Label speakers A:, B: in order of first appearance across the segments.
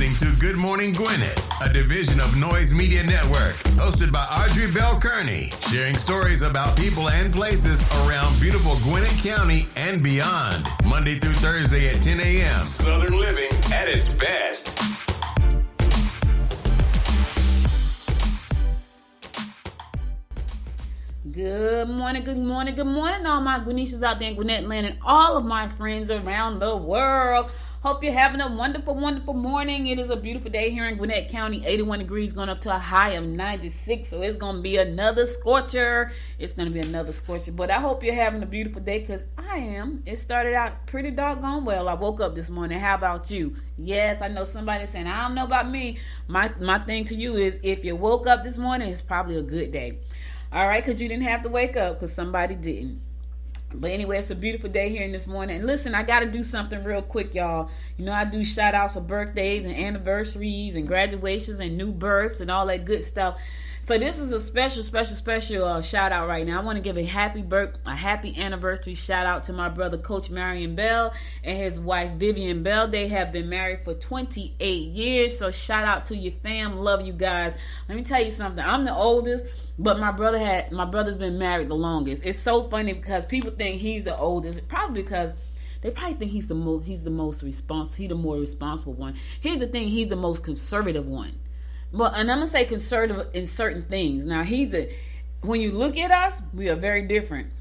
A: listening to Good Morning Gwinnett, a division of Noise Media Network, hosted by Audrey Bell Kearney, sharing stories about people and places around beautiful Gwinnett County and beyond. Monday through Thursday at 10 a.m. Southern living at its best.
B: Good morning, good morning, good morning, all my Gwinnetians out there in Gwinnett land and all of my friends around the world. Hope you're having a wonderful, wonderful morning. It is a beautiful day here in Gwinnett County. 81 degrees going up to a high of 96. So it's going to be another scorcher. But I hope you're having a beautiful day because I am. It started out pretty doggone well. I woke up this morning. How about you? Yes, I know somebody saying, I don't know about me. My thing to you is if you woke up this morning, it's probably a good day. All right, because you didn't have to wake up because somebody didn't. But anyway, it's a beautiful day here in this morning. And listen, I got to do something real quick, y'all. You know, I do shout outs for birthdays and anniversaries and graduations and new births and all that good stuff. So this is a special shout out right now. I want to give a happy anniversary shout out to my brother, Coach Marion Bell, and his wife, Vivian Bell. They have been married for 28 years. So shout out to your fam. Love you guys. Let me tell you something. I'm the oldest, but my brother's been married the longest. It's so funny because people think he's the oldest, probably because they probably think he's the more responsible one. Here's the thing, he's the most conservative one. Well, and I'm gonna say conservative in certain things. Now when you look at us, we are very different.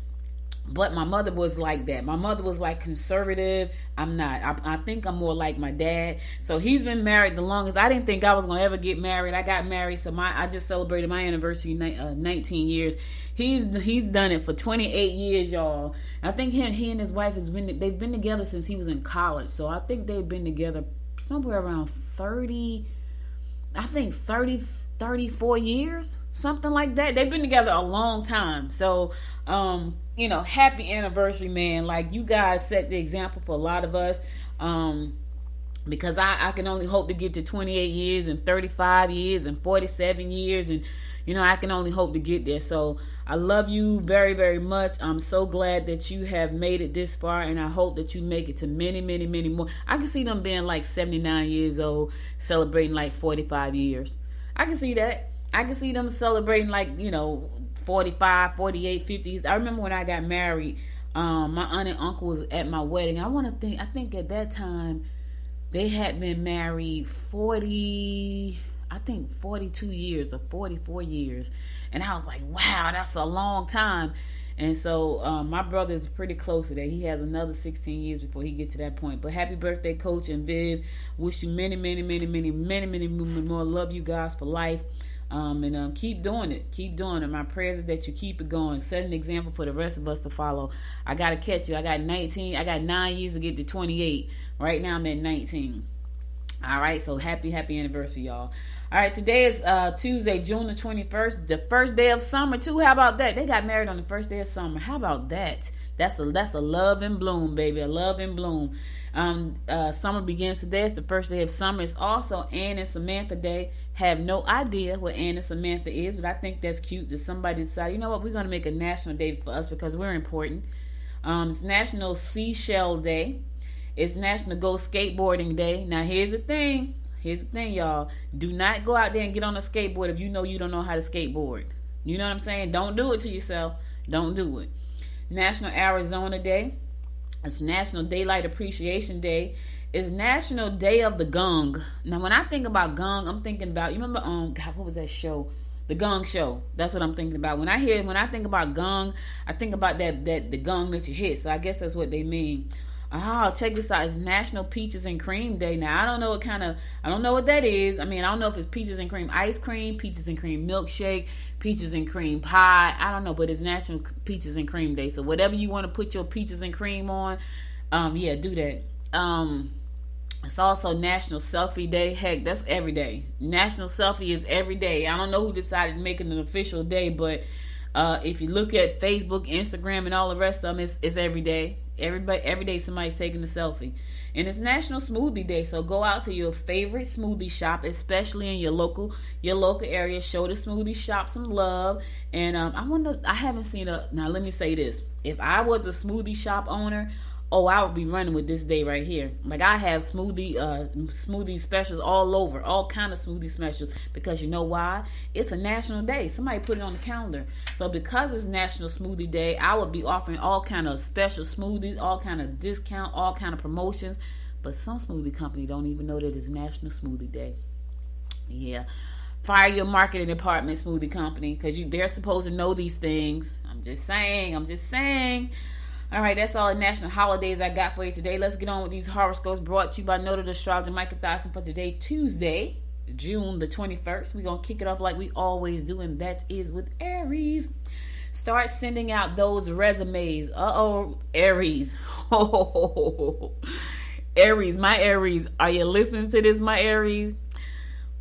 B: But my mother was like that. My mother was like conservative. I'm not. I think I'm more like my dad. So he's been married the longest. I didn't think I was gonna ever get married. I got married, so I just celebrated my anniversary 19 years. He's done it for 28 years, y'all. I think he and his wife they've been together since he was in college. So I think they've been together somewhere around 34 years, something like that. They've been together a long time. So, happy anniversary, man. Like, you guys set the example for a lot of us. Because I can only hope to get to 28 years and 35 years and 47 years. And, I can only hope to get there. So I love you very, very much. I'm so glad that you have made it this far, and I hope that you make it to many, many, many more. I can see them being like 79 years old, celebrating like 45 years. I can see that. I can see them celebrating like, 45, 48, 50s. I remember when I got married, my aunt and uncle was at my wedding. I think at that time they had been married 42 years or 44 years. And I was like, wow, that's a long time. And so my brother is pretty close to that. He has another 16 years before he gets to that point. But happy birthday, Coach and Viv. Wish you many, many, many, many, many, many more. Love you guys for life. And keep doing it. Keep doing it. My prayers is that you keep it going. Set an example for the rest of us to follow. I got to catch you. I got 9 years to get to 28. Right now I'm at 19. All right, so happy anniversary, y'all. All right, today is Tuesday, June the 21st, the first day of summer, too. How about that? They got married on the first day of summer. How about that? That's a love and bloom, baby, a love and bloom. Summer begins today. It's the first day of summer. It's also Ann and Samantha Day. Have no idea what Ann and Samantha is, but I think that's cute that somebody decided, you know what, we're going to make a national day for us because we're important. It's National Seashell Day. It's National Go Skateboarding Day. Now, here's the thing, y'all. Do not go out there and get on a skateboard if you know you don't know how to skateboard. You know what I'm saying? Don't do it to yourself. Don't do it. National Arizona Day. It's National Daylight Appreciation Day. It's National Day of the Gong. Now, when I think about gong, I'm thinking about, you remember, what was that show? The Gong Show. That's what I'm thinking about. When I think about gong, I think about the gong that you hit. So I guess that's what they mean. Check this out. It's National Peaches and Cream Day. Now, I don't know what that is. I mean, I don't know if it's peaches and cream ice cream, peaches and cream milkshake, peaches and cream pie. I don't know, but it's National Peaches and Cream Day. So whatever you want to put your peaches and cream on, do that. It's also National Selfie Day. Heck, that's every day. National Selfie is every day. I don't know who decided to make it an official day, but if you look at Facebook, Instagram, and all the rest of them, it's every day. Every day somebody's taking a selfie. And it's National Smoothie Day, so go out to your favorite smoothie shop, especially in your local area. Show the smoothie shop some love. And I haven't seen now let me say this. If I was a smoothie shop owner, oh, I would be running with this day right here. Like, I have smoothie specials all over, all kind of smoothie specials, because you know why? It's a national day. Somebody put it on the calendar. So because it's National Smoothie Day, I would be offering all kind of special smoothies, all kind of discount, all kind of promotions. But some smoothie company don't even know that it's National Smoothie Day. Yeah. Fire your marketing department, smoothie company, because they're supposed to know these things. I'm just saying. All right, that's all the national holidays I got for you today. Let's get on with these horoscopes brought to you by noted astrologer Michael Dyson for today, Tuesday, June the 21st. We're going to kick it off like we always do, and that is with Aries. Start sending out those resumes. Aries. Aries, my Aries. Are you listening to this, my Aries?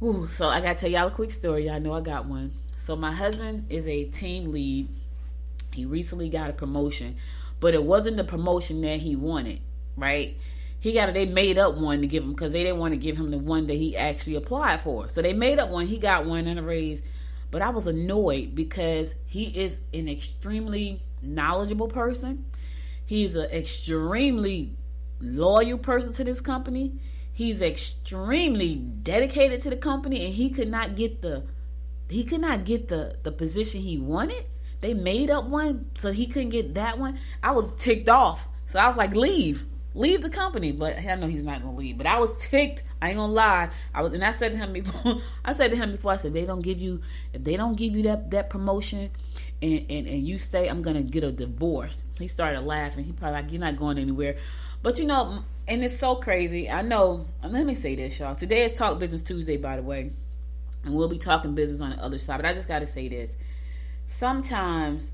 B: Ooh, so I got to tell y'all a quick story. Y'all know I got one. So my husband is a team lead. He recently got a promotion, but it wasn't the promotion that he wanted, right? They made up one to give him, because they didn't want to give him the one that he actually applied for. So they made up one. He got one and a raise. But I was annoyed because he is an extremely knowledgeable person. He's an extremely loyal person to this company. He's extremely dedicated to the company, and he could not get the position he wanted. They made up one so he couldn't get that one. I was ticked off. So I was like, leave the company. But I know he's not gonna leave. But I was ticked. I ain't gonna lie. I said to him before. I said, if they don't give you that promotion, and you say I'm gonna get a divorce. He started laughing. He probably like, you're not going anywhere. But and it's so crazy. I know. Let me say this, y'all. Today is Talk Business Tuesday, by the way, and we'll be talking business on the other side. But I just gotta say this. Sometimes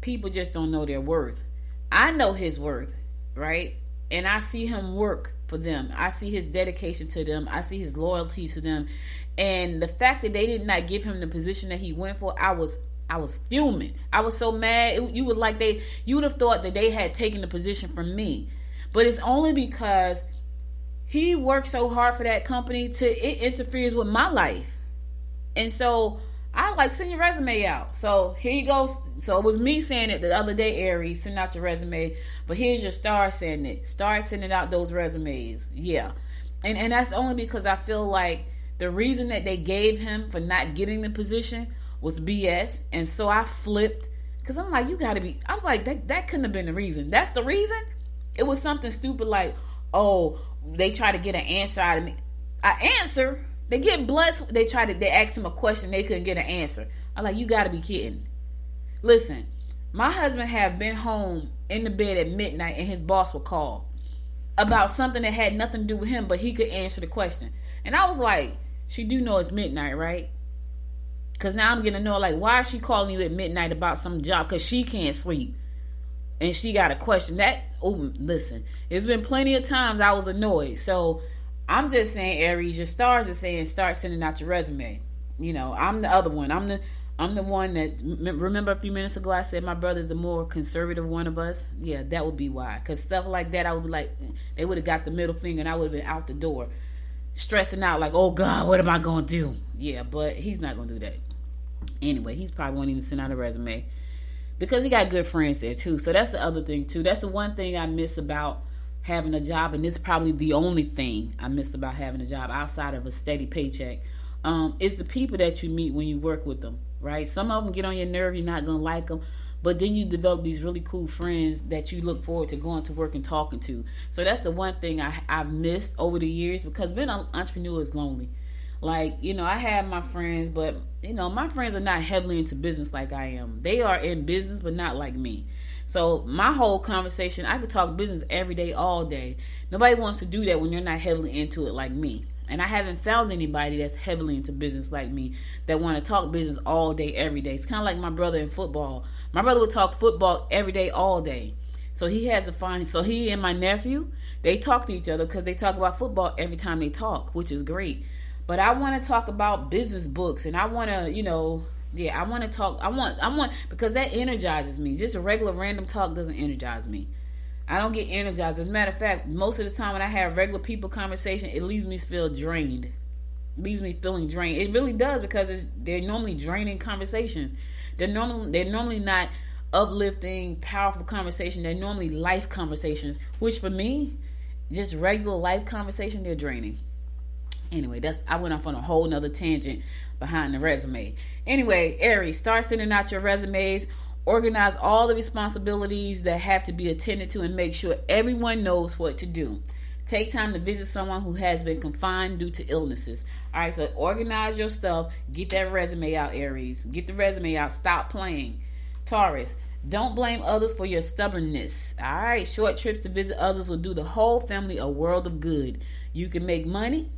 B: people just don't know their worth. I know his worth, right? And I see him work for them. I see his dedication to them. I see his loyalty to them. And the fact that they did not give him the position that he went for, I was fuming. I was so mad. You would have thought that they had taken the position from me. But it's only because he worked so hard for that company it interferes with my life. And so I send your resume out. So here you go. So it was me saying it the other day, Aries, send out your resume. But here's your star saying it. Start sending out those resumes. Yeah. And that's only because I feel like the reason that they gave him for not getting the position was BS. And so I flipped. Because I'm like, I was like, that couldn't have been the reason. That's the reason? It was something stupid like, oh, they try to get an answer out of me. An answer? They get blood. They asked him a question. They couldn't get an answer. I'm like, you got to be kidding. Listen, my husband have been home in the bed at midnight, and his boss would call about something that had nothing to do with him, but he could answer the question. And I was like, she do know it's midnight, right? Because now I'm getting to know, like, why is she calling you at midnight about some job? Because she can't sleep. And she got a question. Listen, there's been plenty of times I was annoyed. So I'm just saying, Aries, your stars are saying start sending out your resume. I'm the other one. I'm the one that, remember a few minutes ago I said my brother's the more conservative one of us? Yeah, that would be why. Because stuff like that, I would be like, they would have got the middle finger and I would have been out the door. Stressing out like, oh God, what am I going to do? Yeah, but he's not going to do that. Anyway, he's probably won't even send out a resume. Because he got good friends there too. So that's the other thing too. That's the one thing I miss about having a job, and this is probably the only thing I miss about having a job outside of a steady paycheck. It's the people that you meet when you work with them, right? Some of them get on your nerve, you're not going to like them, but then you develop these really cool friends that you look forward to going to work and talking to. So that's the one thing I've missed over the years, because being an entrepreneur is lonely. Like, I have my friends, but, my friends are not heavily into business like I am. They are in business, but not like me. So my whole conversation, I could talk business every day, all day. Nobody wants to do that when they're not heavily into it like me. And I haven't found anybody that's heavily into business like me that want to talk business all day, every day. It's kind of like my brother in football. My brother would talk football every day, all day. So he has to find, so he and my nephew, they talk to each other because they talk about football every time they talk, which is great. But I want to talk about business books, and I want to, I want to talk. I want, because that energizes me. Just a regular random talk doesn't energize me. I don't get energized. As a matter of fact, most of the time when I have regular people conversation, it leaves me feel drained. It leaves me feeling drained. It really does, because they're normally draining conversations. They're normally not uplifting, powerful conversation. They're normally life conversations, which for me, just regular life conversation, they're draining. Anyway, I went off on a whole nother tangent behind the resume. Anyway, Aries, start sending out your resumes. Organize all the responsibilities that have to be attended to and make sure everyone knows what to do. Take time to visit someone who has been confined due to illnesses. All right, so organize your stuff. Get that resume out, Aries. Get the resume out. Stop playing. Taurus, don't blame others for your stubbornness. All right, short trips to visit others will do the whole family a world of good. You can make money,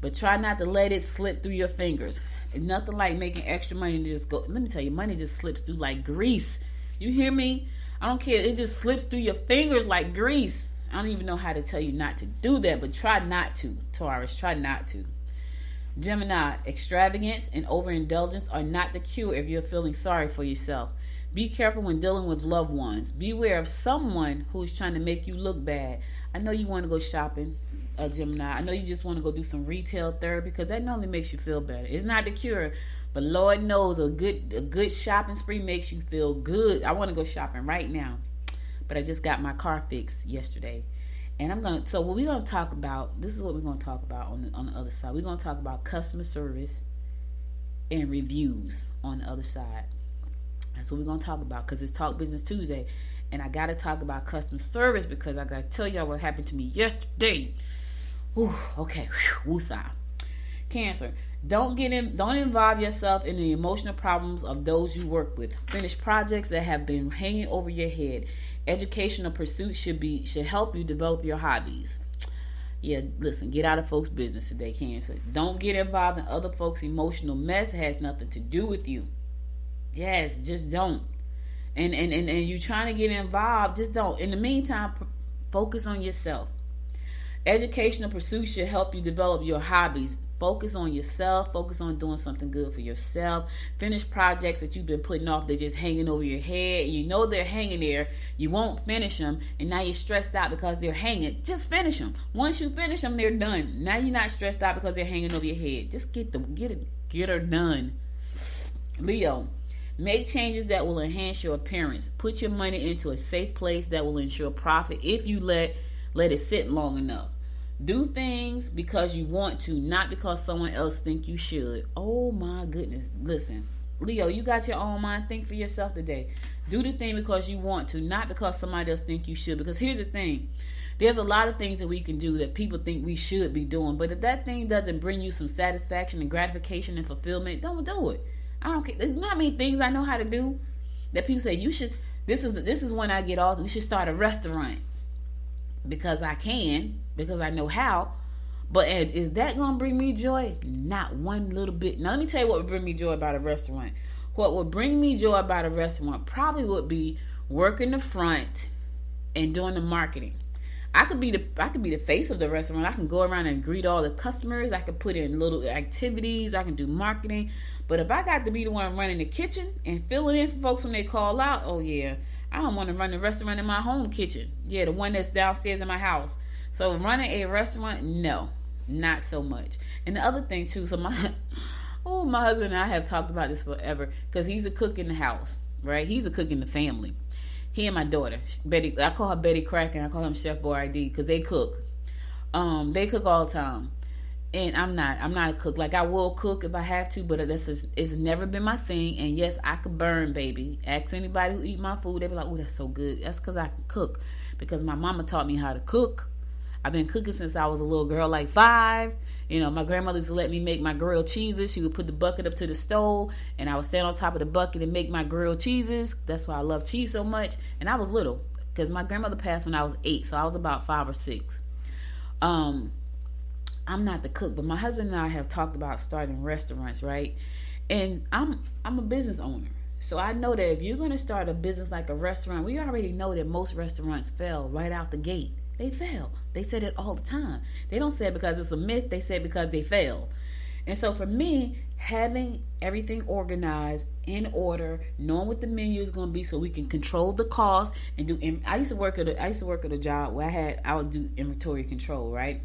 B: but try not to let it slip through your fingers. It's nothing like making extra money to just go. Let me tell you, money just slips through like grease. You hear me? I don't care. It just slips through your fingers like grease. I don't even know how to tell you not to do that, but try not to, Taurus. Try not to. Gemini, extravagance and overindulgence are not the cure if you're feeling sorry for yourself. Be careful when dealing with loved ones. Beware of someone who is trying to make you look bad. I know you want to go shopping, Gemini. I know you just want to go do some retail therapy because that normally makes you feel better. It's not the cure, but Lord knows a good shopping spree makes you feel good. I want to go shopping right now, but I just got my car fixed yesterday. And what we're going to talk about, this is what we're going to talk about on the other side. We're going to talk about customer service and reviews on the other side. That's what we're going to talk about because it's Talk Business Tuesday. And I got to talk about customer service because I got to tell y'all what happened to me yesterday. Whew, okay, woosah. Cancer, don't involve yourself in the emotional problems of those you work with. Finish projects that have been hanging over your head. Educational pursuits should help you develop your hobbies. Yeah, listen, get out of folks' business today, Cancer. Don't get involved in other folks' emotional mess. It has nothing to do with you. Yes, just don't. And you trying to get involved, just don't. In the meantime, focus on yourself. Educational pursuits should help you develop your hobbies. Focus on yourself. Focus on doing something good for yourself. Finish projects that you've been putting off. They're just hanging over your head. You know they're hanging there. You won't finish them. And now you're stressed out because they're hanging. Just finish them. Once you finish them, they're done. Now you're not stressed out because they're hanging over your head. Just get her done. Leo, make changes that will enhance your appearance. Put your money into a safe place that will ensure profit if you let it sit long enough. Do things because you want to, not because someone else think you should. Oh my goodness. Listen, Leo, you got your own mind. Think for yourself today. Do the thing because you want to, not because somebody else think you should. Because here's the thing. There's a lot of things that we can do that people think we should be doing. But if that thing doesn't bring you some satisfaction and gratification and fulfillment, don't do it. I don't care. There's not many things I know how to do that people say you should. This is when I get off. We should start a restaurant. Because I can, because I know how. But is that going to bring me joy? Not one little bit. Now, let me tell you what would bring me joy about a restaurant. What would bring me joy about a restaurant probably would be working the front and doing the marketing. I could be the face of the restaurant. I can go around and greet all the customers. I could put in little activities. I can do marketing. But if I got to be the one running the kitchen and filling in for folks when they call out, oh yeah, I don't want to run the restaurant in my home kitchen. Yeah, the one that's downstairs in my house. So running a restaurant, no, not so much. And the other thing too, so my husband and I have talked about this forever because he's a cook in the house, right? He's a cook in the family. He and my daughter, Betty, I call her Betty Crack and I call him Chef Boyardee because they cook. They cook all the time. And I'm not a cook. Like, I will cook if I have to, but it's never been my thing. And yes, I could burn, baby. Ask anybody who eat my food, they be like, oh, that's so good. That's because I can cook. Because my mama taught me how to cook. I've been cooking since I was a little girl, like 5. You know, my grandmother used to let me make my grilled cheeses. She would put the bucket up to the stove, and I would stand on top of the bucket and make my grilled cheeses. That's why I love cheese so much. And I was little, because my grandmother passed when I was 8, so I was about 5 or 6. I'm not the cook, but my husband and I have talked about starting restaurants, right? And I'm a business owner. So I know that if you're going to start a business like a restaurant, we already know that most restaurants fail right out the gate. They fail. They said it all the time. They don't say it because it's a myth. They say it because they fail. And so for me, having everything organized, in order, knowing what the menu is going to be so we can control the cost and do. I used to work at a job where I would do inventory control, right?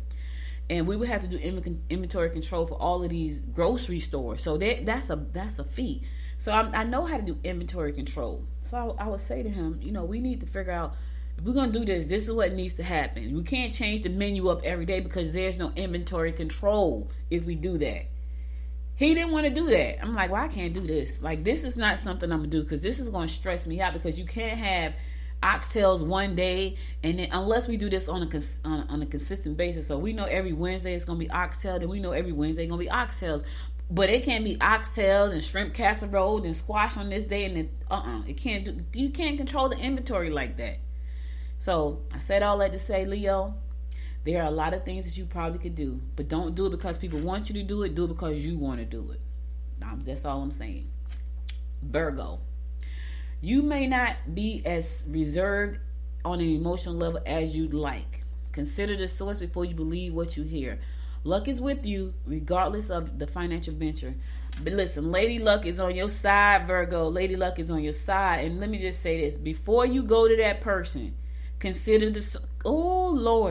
B: and we would have to do inventory control for all of these grocery stores. So that's a fee. So I know how to do inventory control. So I would say to him, we need to figure out, if we're going to do this, this is what needs to happen. We can't change the menu up every day because there's no inventory control if we do that. He didn't want to do that. I'm like, well, I can't do this. Like, this is not something I'm going to do because this is going to stress me out, because you can't have oxtails one day and then, unless we do this on a consistent basis. So we know every Wednesday it's going to be oxtail, then we know every Wednesday it's going to be oxtails. But it can't be oxtails and shrimp casserole and squash on this day and then it can't do. You can't control the inventory like that. So I said all that to say, Leo, there are a lot of things that you probably could do, but don't do it because people want you to do it. Do it because you want to do it. That's all I'm saying. Virgo, you may not be as reserved on an emotional level as you'd like. Consider the source before you believe what you hear. Luck is with you regardless of the financial venture. But listen, Lady Luck is on your side, Virgo. Lady Luck is on your side. And let me just say this. Before you go to that person, consider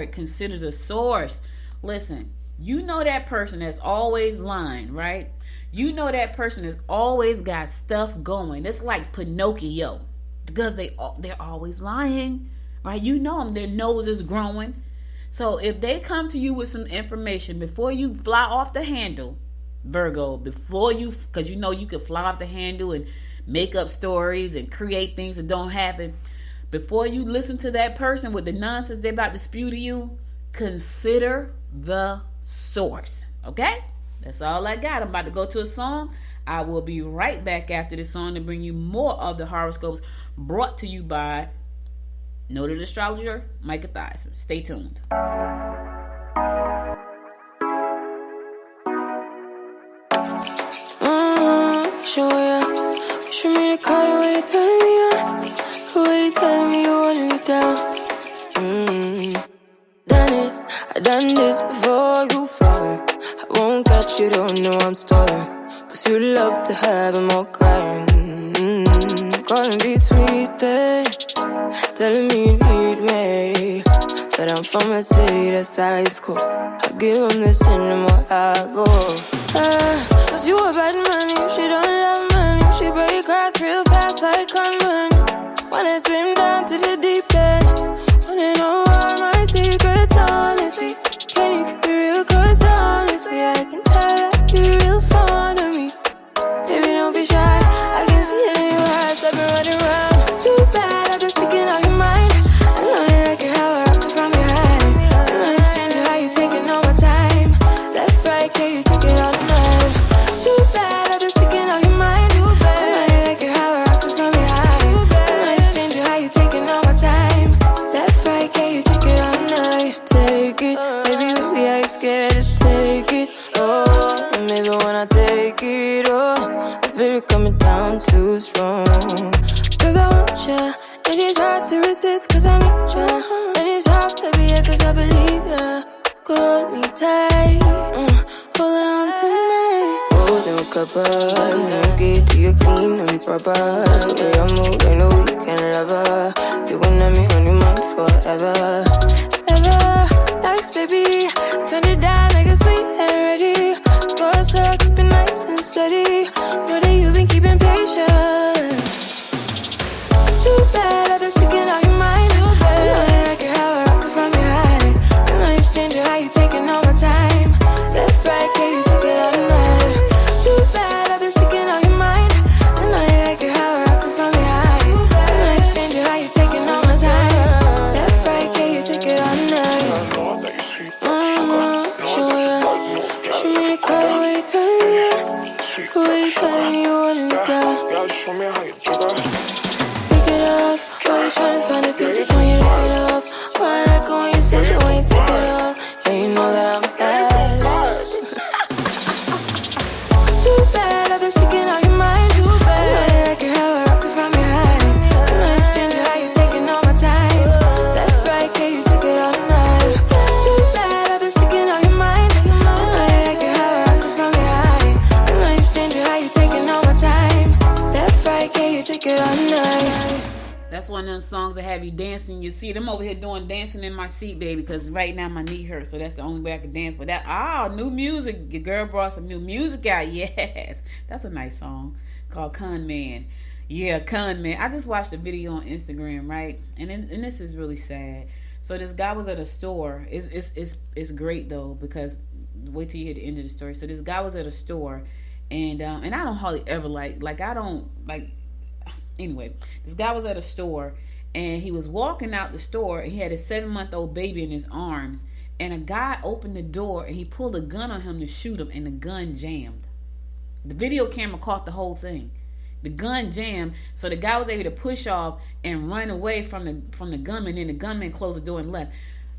B: consider the source. Listen, you know that person that's always lying, right? You know that person has always got stuff going. It's like Pinocchio, because they're always lying, right? You know them, their nose is growing. So if they come to you with some information, before you fly off the handle, Virgo, because you know you can fly off the handle and make up stories and create things that don't happen. Before you listen to that person with the nonsense they're about to spew to you, consider the source. Okay? That's all I got. I'm about to go to a song. I will be right back after this song to bring you more of the horoscopes brought to you by noted astrologer Micah Thyssen. Stay tuned.
C: Show me the car where you turning me on. The way you telling me you want me down. Done it, I done this before you falling. I won't catch you, don't know I'm stalling. Cause you love to have them all crying. Calling me sweet, telling me you need me. But I'm from a city that's high school. I give them this and the more I go. Cause you a bad man, if she don't love money. She break grass real fast like conman. Wanna swim down to the deep end. Wanna know all my secrets, honestly. Can you keep it real? Cause honestly, I can tell that you're real fond of me. Baby, don't be shy, I can see it in your eyes. I've been running around. Too bad, I've been sticking out your mind. I know you like it how I rock it from behind. I don't understand you how you taking all my time. Left, right, can you take it all night? Too bad, I've been sticking out your mind. I know you like it how I rock it from behind. I don't understand you how you taking all my time. Left, right, can you take it all night? Take it, baby, baby, I ain't scared to take it. Oh, and maybe when I take it, oh, I feel it coming down too strong. Cause I want ya, and it's hard to resist. Cause I need ya, and it's hard, baby, yeah, cause I believe ya. Hold me tight, holding on tonight. Holding a couple, no get to you clean and proper. Way I move, ain't no weekend lover. You gon' have me on your mind forever, ever. Thanks, baby, turn it down like a sweet and ready. Go slow, keep it nice and steady. Know that you've been keeping patience. Too bad, I've been sticking out your mind. I know you like it how I rock it from behind. I know you stand you how you taking all my time. Left, right, can you take it all night? Too bad, I've been sticking out your mind. I know you like it how I rock it from behind. I know you stand you how you taking all my time. Left, right, can you take it all night? Show me the car where you turning me on. The way you telling me you want me down.
D: Show me how you jigger.
C: Pick it up, why you tryna find the pieces when you lick it up? Why I like it when you sit it when you take it off? Yeah, you know that I'm bad. Too bad, I've been sticking out your mind. I know you like it how I rock it from behind. I know you stand you how you taking all my time. Left, right, can you take it all night? Too bad, I've been sticking out your mind. I know you like it how I rock it from behind. I know you stand you how you taking all my time. Left, right, can
B: That's one of them songs that have you dancing in your seat. I'm over here doing dancing in my seat, baby, because right now my knee hurts, so that's the only way I can dance. But new music. Your girl brought some new music out. Yes, that's a nice song called Con Man. Yeah, Con Man. I just watched a video on Instagram, right? And this is really sad. So this guy was at a store. It's great though, because wait till you hear the end of the story. So this guy was at a store, and I don't hardly ever anyway, this guy was at a store, and he was walking out the store, and he had a 7-month-old baby in his arms, and a guy opened the door, and he pulled a gun on him to shoot him, and the gun jammed. The video camera caught the whole thing. The gun jammed, so the guy was able to push off and run away from the gunman, and the gunman closed the door and left.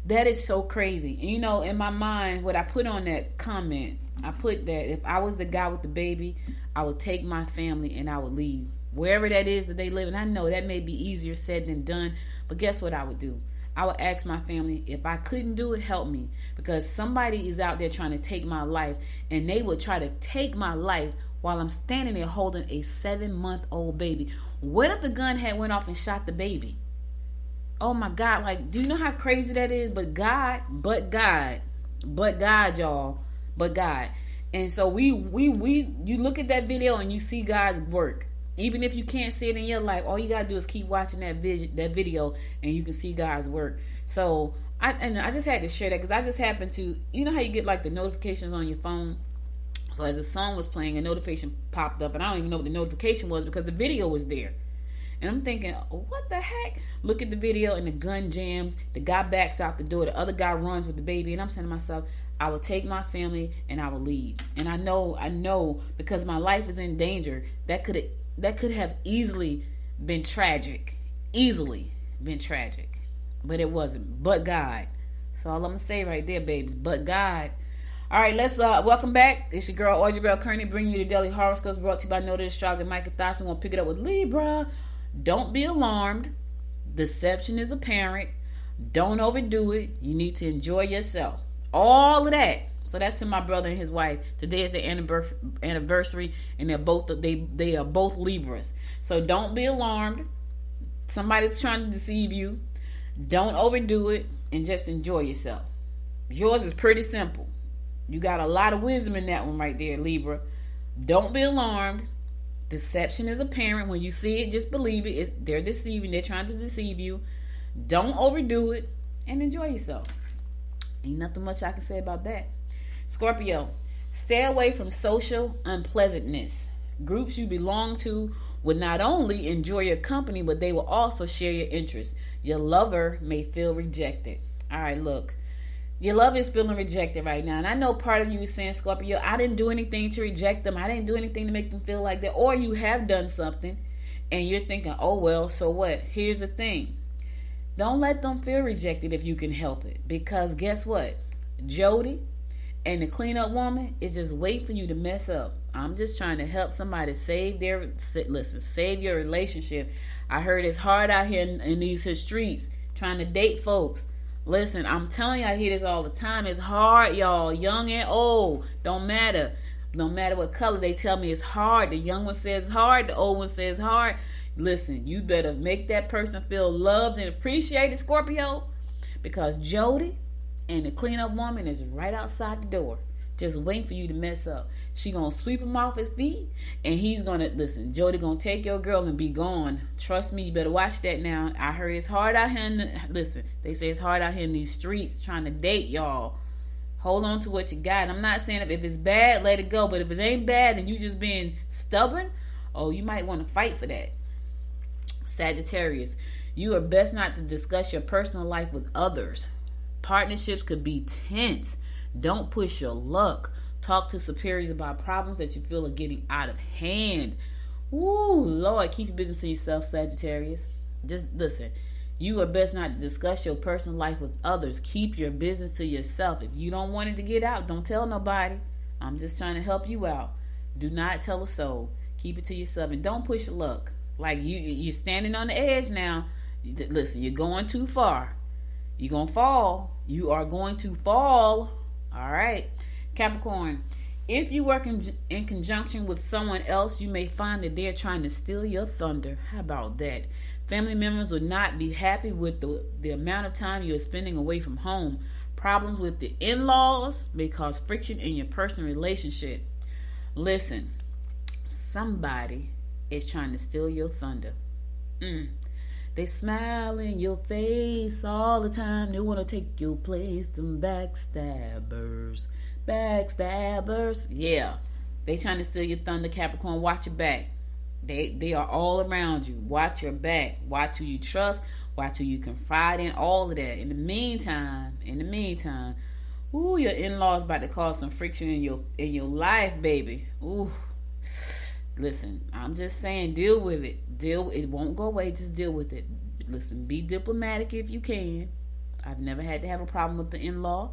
B: That is so crazy. And in my mind, what I put on that comment, I put that if I was the guy with the baby, I would take my family and I would leave. Wherever that is that they live. And I know that may be easier said than done, but guess what I would do? I would ask my family, if I couldn't do it, help me. Because somebody is out there trying to take my life, and they would try to take my life while I'm standing there holding a 7-month-old baby. What if the gun had went off and shot the baby? Oh my God, do you know how crazy that is? But God, y'all. But God. And so you look at that video and you see God's work. Even if you can't see it in your life, all you gotta do is keep watching that video, and you can see God's work. So I just had to share that, because I just happened to, how you get the notifications on your phone. So as the song was playing, a notification popped up, and I don't even know what the notification was because the video was there. And I'm thinking, what the heck? Look at the video, and the gun jams. The guy backs out the door. The other guy runs with the baby, and I'm saying to myself, I will take my family and I will leave. And I know, because my life is in danger. That could have easily been tragic. But it wasn't. But God. That's all I'm going to say right there, baby. But God. All right, let's welcome back. It's your girl, Audrey Bell Kearney, bringing you the Daily Horoscopes, brought to you by Noted Astrologer Micah Thomson. We'll pick it up with Libra. Don't be alarmed. Deception is apparent. Don't overdo it. You need to enjoy yourself. All of that. So that's to my brother and his wife. Today is their anniversary, and they are both Libras. So don't be alarmed. Somebody's trying to deceive you. Don't overdo it, and just enjoy yourself. Yours is pretty simple. You got a lot of wisdom in that one right there, Libra. Don't be alarmed. Deception is apparent. When you see it, just believe it. They're deceiving. They're trying to deceive you. Don't overdo it, and enjoy yourself. Ain't nothing much I can say about that. Scorpio, stay away from social unpleasantness. Groups you belong to will not only enjoy your company, but they will also share your interests. Your lover may feel rejected. All right, look. Your love is feeling rejected right now. And I know part of you is saying, Scorpio, I didn't do anything to reject them. I didn't do anything to make them feel like that. Or you have done something and you're thinking, oh, well, so what? Here's the thing. Don't let them feel rejected if you can help it. Because guess what? Jody and the cleanup woman is just waiting for you to mess up. I'm just trying to help somebody save your relationship. I heard it's hard out here in these streets trying to date folks. Listen, I'm telling you, I hear this all the time. It's hard, y'all. Young and old. Don't matter. No matter what color, they tell me it's hard. The young one says hard. The old one says hard. Listen, you better make that person feel loved and appreciated, Scorpio. Because Jody and the cleanup woman is right outside the door, just waiting for you to mess up. She gonna sweep him off his feet, and he's gonna, listen, Jody gonna take your girl and be gone. Trust me, you better watch that now. I heard it's hard out here listen, they say it's hard out here in these streets trying to date, y'all. Hold on to what you got. I'm not saying if it's bad, let it go. But if it ain't bad and you just being stubborn, you might want to fight for that. Sagittarius, you are best not to discuss your personal life with others. Partnerships could be tense. Don't push your luck. Talk to superiors about problems that you feel are getting out of hand. Ooh, Lord, keep your business to yourself, Sagittarius. Just listen. You are best not to discuss your personal life with others. Keep your business to yourself. If you don't want it to get out, don't tell nobody. I'm just trying to help you out. Do not tell a soul. Keep it to yourself, and don't push your luck. Like you're standing on the edge now. Listen, you're going too far. You're going to fall. You are going to fall. All right. Capricorn, if you work in conjunction with someone else, you may find that they're trying to steal your thunder. How about that? Family members will not be happy with the amount of time you are spending away from home. Problems with the in-laws may cause friction in your personal relationship. Listen, somebody is trying to steal your thunder. They smile in your face all the time. They want to take your place. Them backstabbers. Yeah, they trying to steal your thunder, Capricorn. Watch your back. They are all around you. Watch your back. Watch who you trust. Watch who you confide in. All of that. In the meantime, ooh, your in-laws about to cause some friction in your life, baby. Ooh. Listen, I'm just saying, deal with it. It won't go away. Just deal with it. Listen, be diplomatic if you can. I've never had to have a problem with the in-law.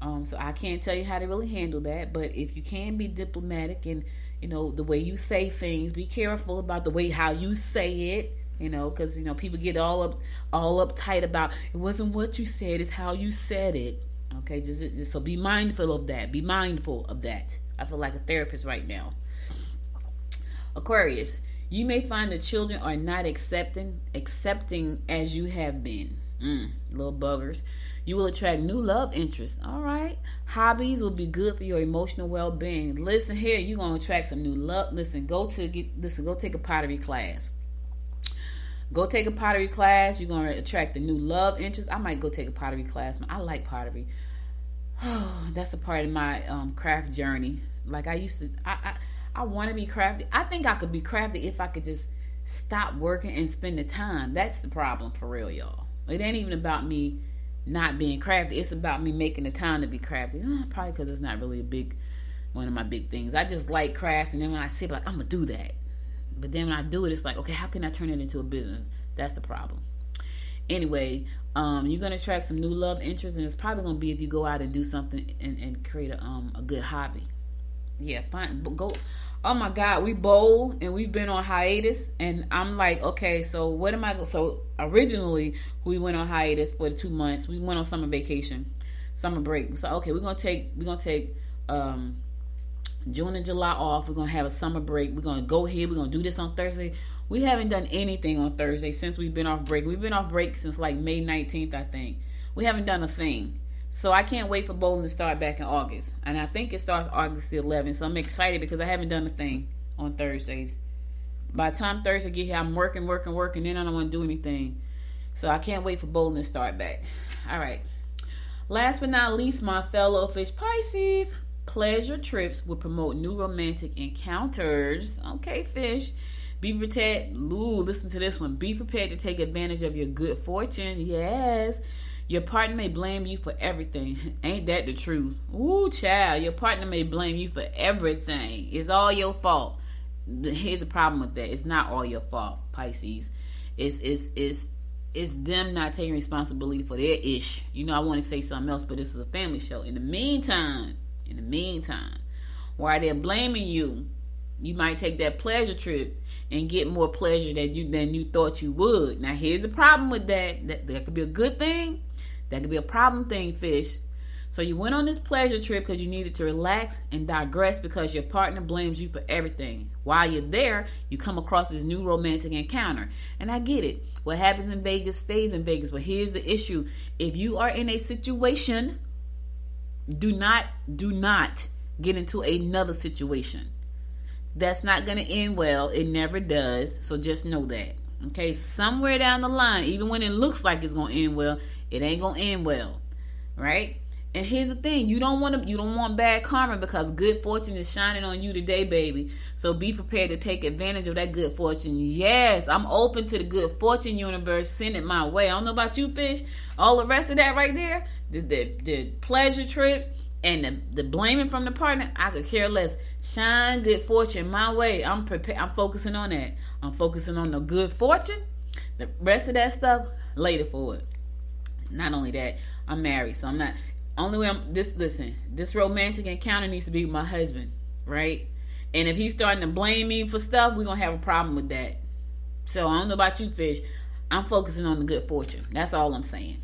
B: So I can't tell you how to really handle that. But if you can be diplomatic and, the way you say things, be careful about the way how you say it. Because, people get all uptight about it wasn't what you said, it's how you said it. Okay, just so be mindful of that. Be mindful of that. I feel like a therapist right now. Aquarius, you may find that children are not accepting as you have been. Little buggers. You will attract new love interests. All right. Hobbies will be good for your emotional well-being. Listen here, you're going to attract some new love. Listen, go take a pottery class. Go take a pottery class. You're going to attract a new love interest. I might go take a pottery class. I like pottery. That's a part of my craft journey. Like I used to, I want to be crafty. I think I could be crafty if I could just stop working and spend the time. That's the problem for real, y'all. It ain't even about me not being crafty. It's about me making the time to be crafty. Probably because it's not really one of my big things. I just like crafts, and then when I say like I'm gonna do that, but then when I do it, it's like, okay, how can I turn it into a business? That's the problem. Anyway, you're gonna attract some new love interests, and it's probably gonna be if you go out and do something and create a good hobby. Yeah, fine. Go. Oh my God, we bowl and we've been on hiatus, and I'm like, okay, so what am I? So originally we went on hiatus for the 2 months. We went on summer break. So okay, we're gonna take June and July off. We're gonna have a summer break. We're gonna go here. We're gonna do this on Thursday. We haven't done anything on Thursday since we've been off break. We've been off break since like May 19th, I think. We haven't done a thing. So I can't wait for bowling to start back in August. And I think it starts August the 11th. So I'm excited because I haven't done a thing on Thursdays. By the time Thursday get here, I'm working. Then I don't want to do anything. So I can't wait for bowling to start back. All right. Last but not least, my fellow fish Pisces. Pleasure trips will promote new romantic encounters. Okay, fish. Be prepared. Listen to this one. Be prepared to take advantage of your good fortune. Yes. Your partner may blame you for everything. Ain't that the truth? Ooh, child. Your partner may blame you for everything. It's all your fault. Here's the problem with that. It's not all your fault, Pisces. It's them not taking responsibility for their ish. I want to say something else, but this is a family show. In the meantime, while they're blaming you, you might take that pleasure trip and get more pleasure than you thought you would. Now, here's the problem with that. That could be a good thing. That could be a problem thing, fish. So you went on this pleasure trip because you needed to relax and digress because your partner blames you for everything. While you're there, you come across this new romantic encounter. And I get it. What happens in Vegas stays in Vegas. But here's the issue. If you are in a situation, do not get into another situation. That's not going to end well. It never does. So just know that. Okay, somewhere down the line, even when it looks like it's going to end well, it ain't going to end well. Right? And here's the thing, you don't want bad karma because good fortune is shining on you today, baby. So be prepared to take advantage of that good fortune. Yes, I'm open to the good fortune universe. Send it my way. I don't know about you, fish. All the rest of that right there, the pleasure trips and the blaming from the partner, I could care less. Shine good fortune my way. I'm focusing on that. I'm focusing on the good fortune. The rest of that stuff, later for it. Not only that, I'm married, so I'm not. Only way this romantic encounter needs to be with my husband, right? And if he's starting to blame me for stuff, we're gonna have a problem with that. So I don't know about you, fish. I'm focusing on the good fortune. That's all I'm saying.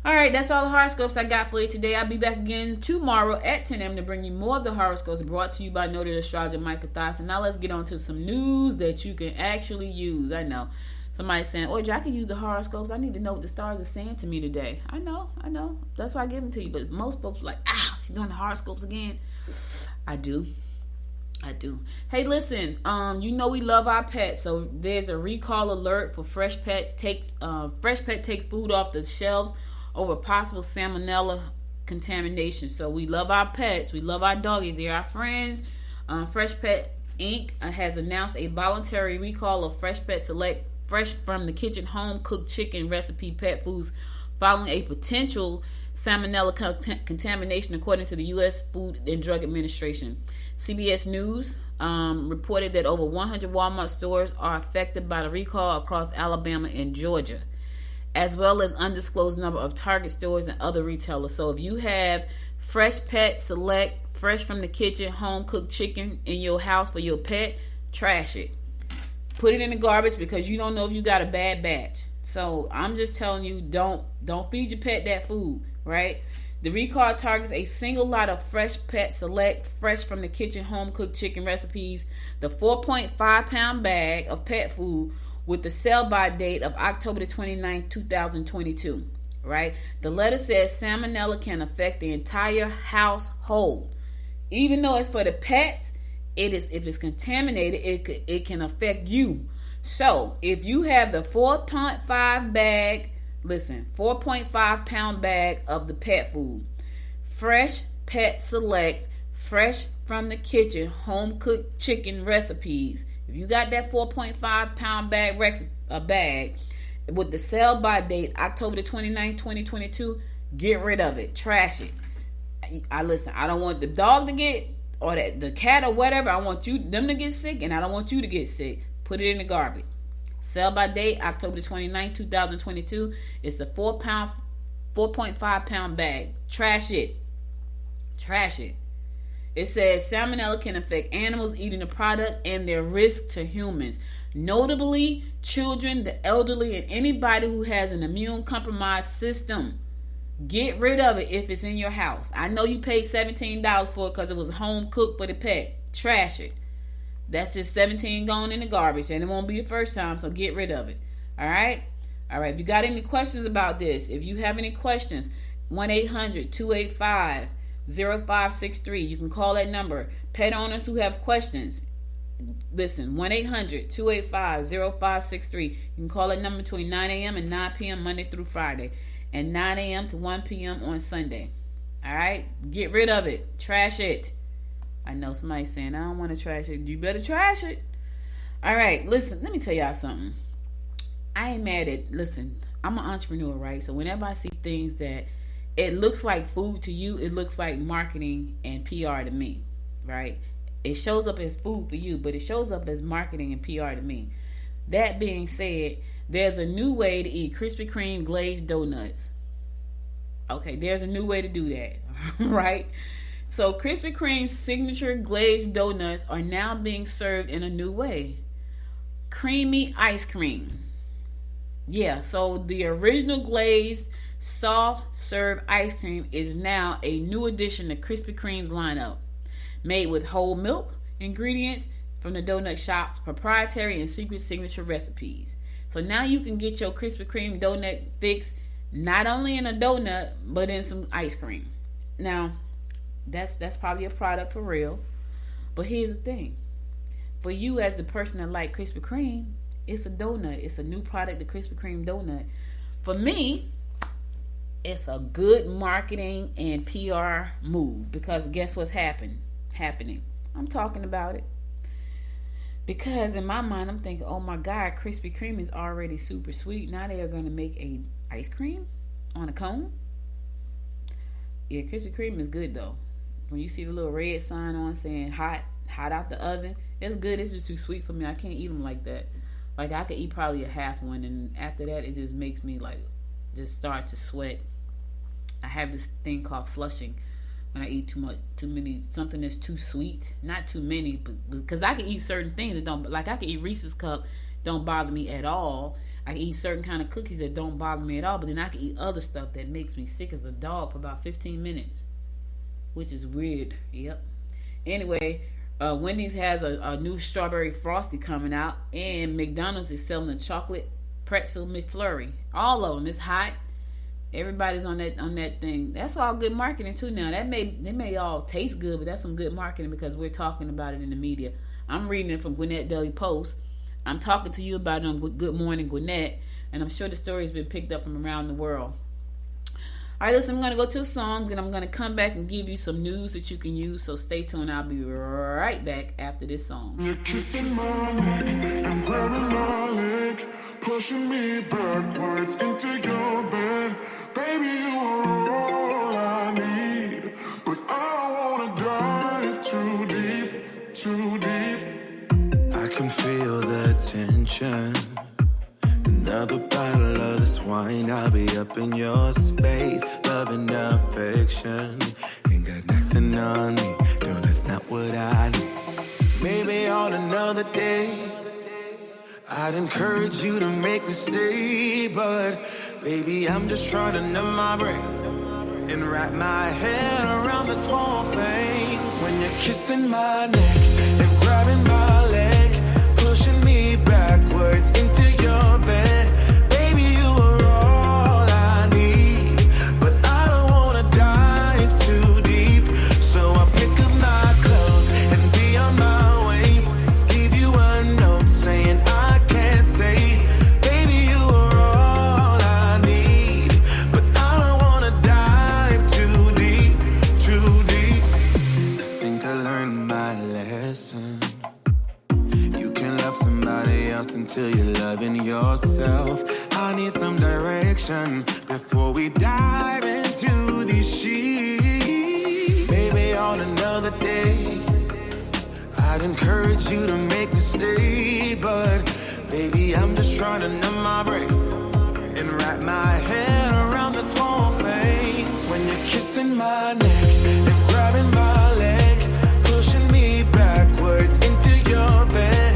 B: All right, that's all the horoscopes I got for you today. I'll be back again tomorrow at 10 a.m. to bring you more of the horoscopes brought to you by noted astrologer Michael Thoughts. And now let's get on to some news that you can actually use. I know. Somebody saying, "Oh, I can use the horoscopes. I need to know what the stars are saying to me today." I know. That's why I give them to you. But most folks are like, she's doing the horoscopes again. I do. Hey, listen. We love our pets, so there's a recall alert for Freshpet takes food off the shelves over possible salmonella contamination. So we love our pets. We love our doggies. They're our friends. Freshpet Inc. has announced a voluntary recall of Freshpet Select Fresh from the Kitchen home cooked chicken recipe pet foods following a potential salmonella contamination, according to the U.S. Food and Drug Administration. CBS News reported that over 100 Walmart stores are affected by the recall across Alabama and Georgia, as well as undisclosed number of Target stores and other retailers. So if you have Freshpet Select Fresh from the Kitchen home cooked chicken in your house for your pet, trash it. Put it in the garbage, because you don't know if you got a bad batch. So I'm just telling you, don't feed your pet that food, right? The recall targets a single lot of Freshpet Select Fresh from the Kitchen home cooked chicken recipes, the 4.5 pound bag of pet food with the sell-by date of October the 29th, 2022, right? The letter says salmonella can affect the entire household. Even though it's for the pets, if it's contaminated, it can affect you. So if you have the 4.5 pound bag of the pet food, Freshpet Select Fresh from the Kitchen home cooked chicken recipes, if you got that 4.5 pound bag with the sell by date October the 29th, 2022, get rid of it. Trash it. I don't want the dog to get, or the cat or whatever. I want them to get sick, and I don't want you to get sick. Put it in the garbage. Sell by date October 29, 2022. It's the 4.5 pound bag. Trash it. It says salmonella can affect animals eating the product and their risk to humans, notably children, the elderly, and anybody who has an immune compromised system. Get rid of it if it's in your house. I know you paid $17 for it because it was home cooked for the pet. Trash it. That's just $17 going in the garbage, and it won't be the first time, so get rid of it. All right? If you got any questions about this, if you have any questions, 1-800-285-0563. You can call that number. Pet owners who have questions, listen, 1-800-285-0563. You can call that number between 9 a.m. and 9 p.m. Monday through Friday, and 9 a.m. to 1 p.m. on Sunday. All right? Get rid of it. Trash it. I know somebody's saying, I don't want to trash it. You better trash it. All right, listen, let me tell y'all something. I ain't mad at, listen, I'm an entrepreneur, right? So whenever I see things that it looks like food to you, it looks like marketing and PR to me, right? It shows up as food for you, but it shows up as marketing and PR to me. That being said, there's a new way to eat Krispy Kreme glazed donuts. Okay, there's a new way to do that, right? So Krispy Kreme's signature glazed donuts are now being served in a new way. Creamy ice cream. Yeah, so the original glazed soft serve ice cream is now a new addition to Krispy Kreme's lineup. Made with whole milk ingredients from the donut shop's proprietary and secret signature recipes. So now you can get your Krispy Kreme donut fix not only in a donut, but in some ice cream. Now, that's probably a product for real. But here's the thing. For you as the person that like Krispy Kreme, it's a donut. It's a new product, the Krispy Kreme donut. For me, it's a good marketing and PR move, because guess what's happening? I'm talking about it. Because in my mind, I'm thinking, oh my God, Krispy Kreme is already super sweet. Now they are going to make a ice cream on a cone. Yeah, Krispy Kreme is good though. When you see the little red sign on saying hot out the oven, it's good. It's just too sweet for me. I can't eat them like that. Like I could eat probably a half one, and after that, it just makes me like just start to sweat. I have this thing called flushing when I eat too many, something that's too sweet. Not too many, but because I can eat certain things that don't, like I can eat Reese's Cup, don't bother me at all. I can eat certain kind of cookies that don't bother me at all, but then I can eat other stuff that makes me sick as a dog for about 15 minutes, which is weird. Yep. Anyway, Wendy's has a new strawberry frosty coming out, and McDonald's is selling a chocolate pretzel McFlurry. All of them. It's hot. Everybody's on that thing. That's all good marketing too. Now they may all taste good, but that's some good marketing because we're talking about it in the media. I'm reading it from Gwinnett Daily Post. I'm talking to you about it on Good Morning Gwinnett, and I'm sure the story has been picked up from around the world. All right, listen, I'm going to go to a song, then I'm going to come back and give you some news that you can use, so stay tuned. I'll be right back after this song.
D: You're kissing my neck and grabbing my leg, pushing me backwards into your bed. Baby, you are all I need, but I don't want to dive too deep, too deep.
E: I can feel the tension. Another bottle of this wine, I'll be up in your space, loving affection. Ain't got nothing on me, no, that's not what I need. Maybe on another day, I'd encourage you to make me stay, but baby, I'm just trying to numb my brain and wrap my head around this whole thing. When you're kissing my neck and grabbing my leg, pushing me backwards into your bed. Baby, you are all I need, but I don't wanna dive too deep. So I pick up my clothes and be on my way. Leave you a note saying I can't stay. Baby, you are all I need, but I don't wanna dive too deep, too deep. I think I learned my lesson. Love somebody else until you're loving yourself. I need some direction before we dive into these sheets. Maybe on another day, I'd encourage you to make me stay, but baby, I'm just trying to numb my brain and wrap my head around this whole thing. When you're kissing my neck and grabbing my leg, pushing me backwards into your bed.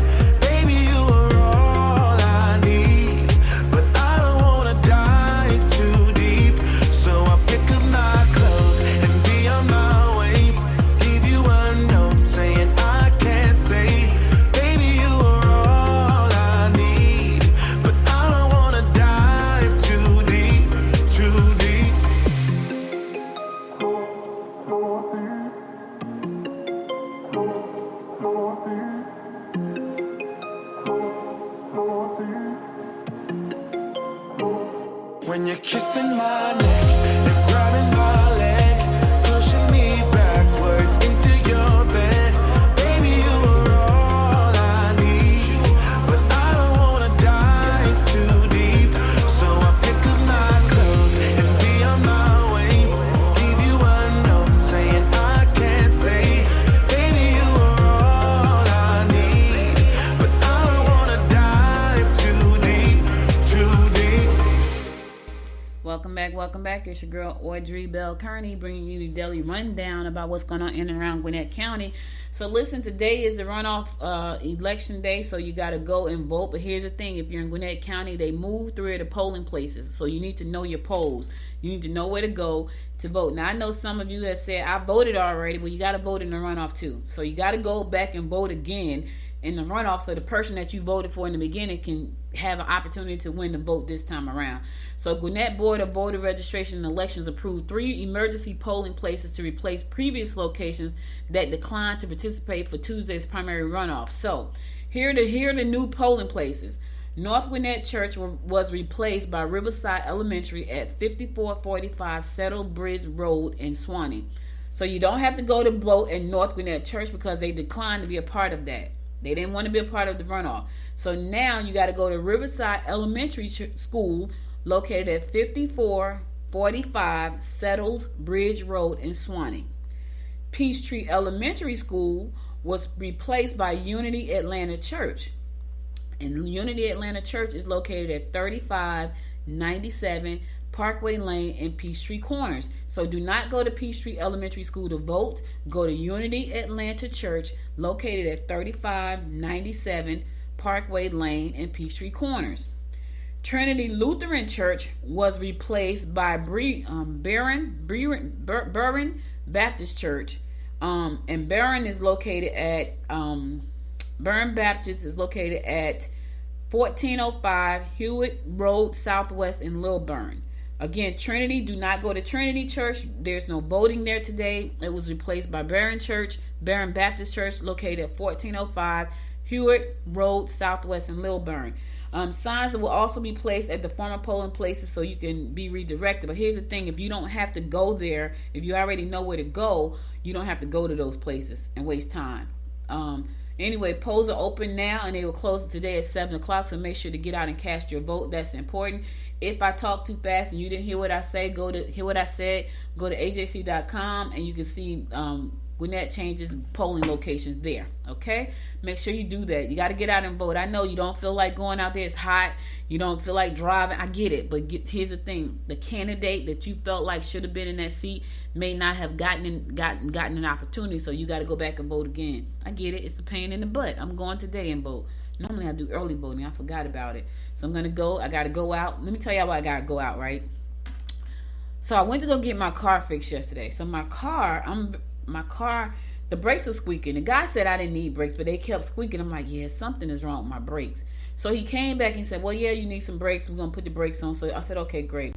E: When you're kissing my neck and grabbing my leg, pushing me backwards into your bed. Baby, you are all I need, but I don't wanna dive too deep. So I pick up my clothes and be on my way. Leave you a note saying I can't stay. Baby, you are all I need, but I don't wanna dive too deep, too deep.
B: Welcome back. It's your girl Audrey Bell Kearney bringing you the daily rundown about what's going on in and around Gwinnett County. So listen, today is the runoff election day, so you got to go and vote. But here's the thing: if you're in Gwinnett County, they move through the polling places, so you need to know your polls. You need to know where to go to vote. Now I know some of you that said I voted already, but you got to vote in the runoff too. So you got to go back and vote again in the runoff, so the person that you voted for in the beginning can have an opportunity to win the vote this time around. So Gwinnett Board of Voter Registration and Elections approved 3 emergency polling places to replace previous locations that declined to participate for Tuesday's primary runoff. So here are the new polling places. North Gwinnett Church was replaced by Riverside Elementary at 5445 Settled Bridge Road in Suwanee. So you don't have to go to vote in North Gwinnett Church because they declined to be a part of that. They didn't want to be a part of the runoff. So now you got to go to Riverside Elementary School, located at 5445 Settled Bridge Road in Suwanee. Peachtree Elementary School was replaced by Unity Atlanta Church. And Unity Atlanta Church is located at 3597 Parkway Lane in Peachtree Corners. So do not go to Peachtree Elementary School to vote. Go to Unity Atlanta Church, located at 3597 Parkway Lane in Peachtree Corners. Trinity Lutheran Church was replaced by Berean Baptist Church. And Berean is located at Berean Baptist is located at 1405 Hewatt Road Southwest in Lilburn. Again, Trinity, do not go to Trinity Church. There's no voting there today. It was replaced by Berean Baptist Church, located at 1405 Hewatt Road Southwest in Lilburn. Signs will also be placed at the former polling places so you can be redirected. But here's the thing, if you don't have to go there, if you already know where to go, you don't have to go to those places and waste time. Anyway, polls are open now and they will close today at 7 o'clock, so make sure to get out and cast your vote. That's important. If I talk too fast and you didn't hear what I say, go to ajc.com and you can see Gwinnett changes polling locations there. Okay, make sure you do that. You got to get out and vote. I know you don't feel like going out there, it's hot, you don't feel like driving, I get it, but here's the thing, the candidate that you felt like should have been in that seat may not have gotten an opportunity, so you got to go back and vote again. I get it, it's a pain in the butt. I'm going today and vote. Normally I do early voting, I forgot about it, so I'm gonna go. I gotta go out. Let me tell y'all why I gotta go out, right? So I went to go get my car fixed yesterday. So my car, the brakes are squeaking. The guy said I didn't need brakes, but they kept squeaking. I'm like, yeah, something is wrong with my brakes. So he came back and said, well, yeah, you need some brakes. We're going to put the brakes on. So I said, okay, great.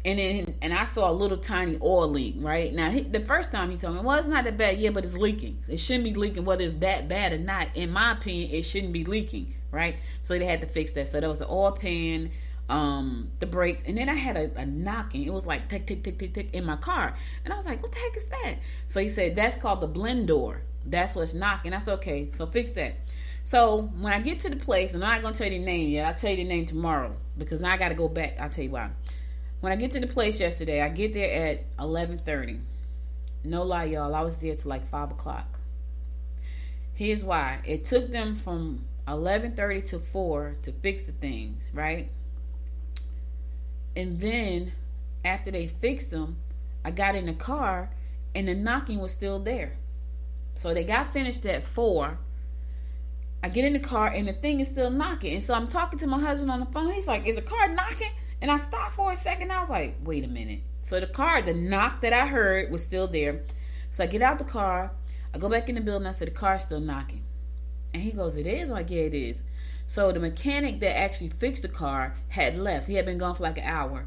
B: And I saw a little tiny oil leak, right? Now, the first time he told me, well, it's not that bad. Yeah, but it's leaking. It shouldn't be leaking whether it's that bad or not. In my opinion, it shouldn't be leaking, right? So they had to fix that. So there was an oil pan, the brakes, and then I had a knocking. It was like tick tick tick tick tick in my car, and I was like, what the heck is that? So he said that's called the blend door. That's what's knocking. That's okay, so fix that. So when I get to the place, and I'm not gonna tell you the name yet, I'll tell you the name tomorrow because now I gotta go back. I'll tell you why. When I get to the place yesterday, I get there at 11:30. No lie, y'all, I was there till like 5 o'clock. Here's why. It took them from 11:30 to 4 to fix the things, right? And then after they fixed them, I got in the car and the knocking was still there. So they got finished at 4. I get in the car and the thing is still knocking. And so I'm talking to my husband on the phone. He's like, is the car knocking? And I stopped for a second. I was like, wait a minute. So the knock that I heard was still there. So I get out the car. I go back in the building. I said, the car's still knocking. And he goes, it is? I'm like, yeah, it is. So the mechanic that actually fixed the car had left. He had been gone for like an hour.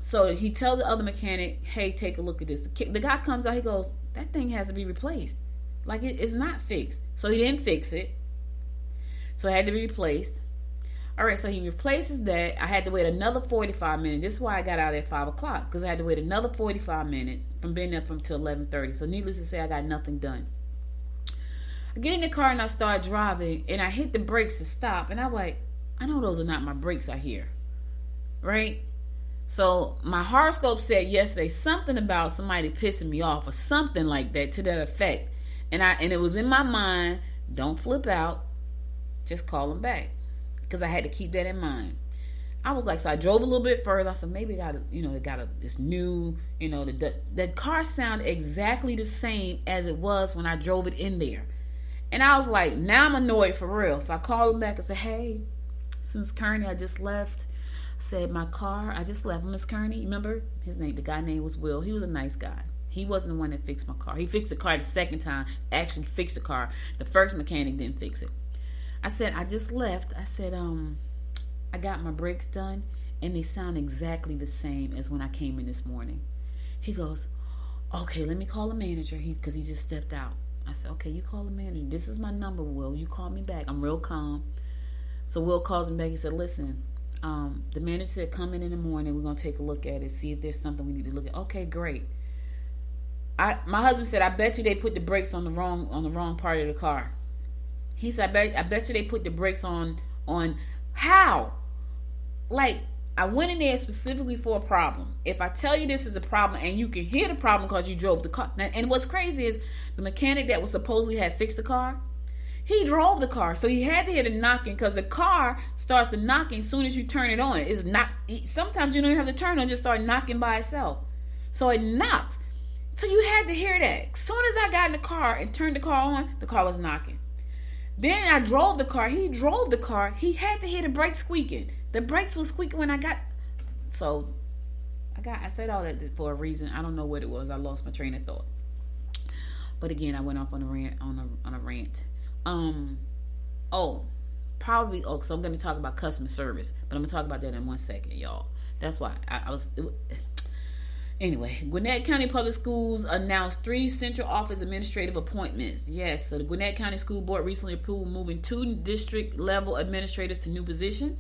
B: So he tells the other mechanic, hey, take a look at this. The guy comes out, he goes, that thing has to be replaced. Like, it's not fixed. So he didn't fix it. So it had to be replaced. All right, so he replaces that. I had to wait another 45 minutes. This is why I got out at 5 o'clock, because I had to wait another 45 minutes from being there from till 11:30. So needless to say, I got nothing done. I get in the car and I start driving and I hit the brakes to stop, and I'm like, I know those are not my brakes I hear, right? So my horoscope said yesterday something about somebody pissing me off or something like that, to that effect, and it was in my mind, don't flip out, just call them back, because I had to keep that in mind. I was like, so I drove a little bit further. I said, maybe it's new, the car sounded exactly the same as it was when I drove it in there. And I was like, now I'm annoyed for real. So I called him back and said, hey, Miss Kearney, I just left. I said, my car, I just left. Miss Kearney, remember the guy name was Will. He was a nice guy. He wasn't the one that fixed my car. He fixed the car the second time, actually fixed the car. The first mechanic didn't fix it. I said, I just left. I said, I got my brakes done and they sound exactly the same as when I came in this morning. He goes, okay, let me call the manager, because he just stepped out. I said, okay, you call the manager. This is my number, Will. You call me back. I'm real calm. So Will calls him back. He said, listen, the manager said come in the morning. We're going to take a look at it, see if there's something we need to look at. Okay, great. My husband said, I bet you they put the brakes on the wrong part of the car. He said, I bet you they put the brakes on how? Like, I went in there specifically for a problem. If I tell you this is a problem and you can hear the problem because you drove the car. Now, and what's crazy is the mechanic that was supposedly had fixed the car, he drove the car. So he had to hear the knocking, because the car starts to knocking as soon as you turn it on. It's not, sometimes you don't even have to turn it on, just start knocking by itself. So it knocks. So you had to hear that. As soon as I got in the car and turned the car on, the car was knocking. Then I drove the car. He drove the car. He had to hear the brakes squeaking. The brakes was squeaking when I got. So I said all that for a reason. I don't know what it was. I lost my train of thought. But again, I went off on a rant. Oh, probably. Oh, so I'm going to talk about customer service, but I'm going to talk about that in 1 second, y'all. That's why I was. Anyway, Gwinnett County Public Schools announced 3 central office administrative appointments. Yes, so the Gwinnett County School Board recently approved moving 2 district level administrators to new position,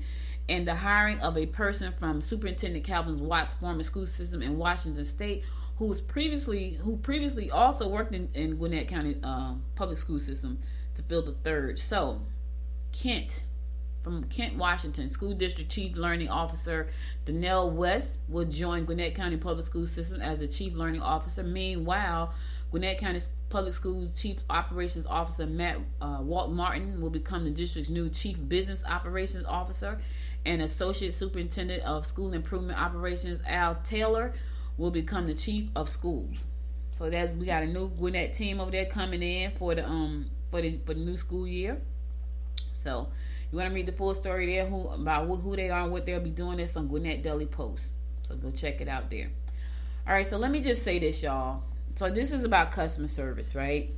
B: and the hiring of a person from Superintendent Calvin Watt's former school system in Washington State, who previously also worked in Gwinnett County public school system, to fill the 3rd. So, from Kent, Washington, School District Chief Learning Officer Donnell West will join Gwinnett County Public School System as the Chief Learning Officer. Meanwhile, Gwinnett County Public Schools Chief Operations Officer Matt Walt Martin will become the district's new Chief Business Operations Officer, and Associate Superintendent of School Improvement Operations Al Taylor will become the Chief of Schools. So we got a new Gwinnett team over there coming in for the new school year. So you want to read the full story there about who they are and what they'll be doing. This on Gwinnett Daily Post. So go check it out there. All right, so let me just say this, y'all. So this is about customer service, right?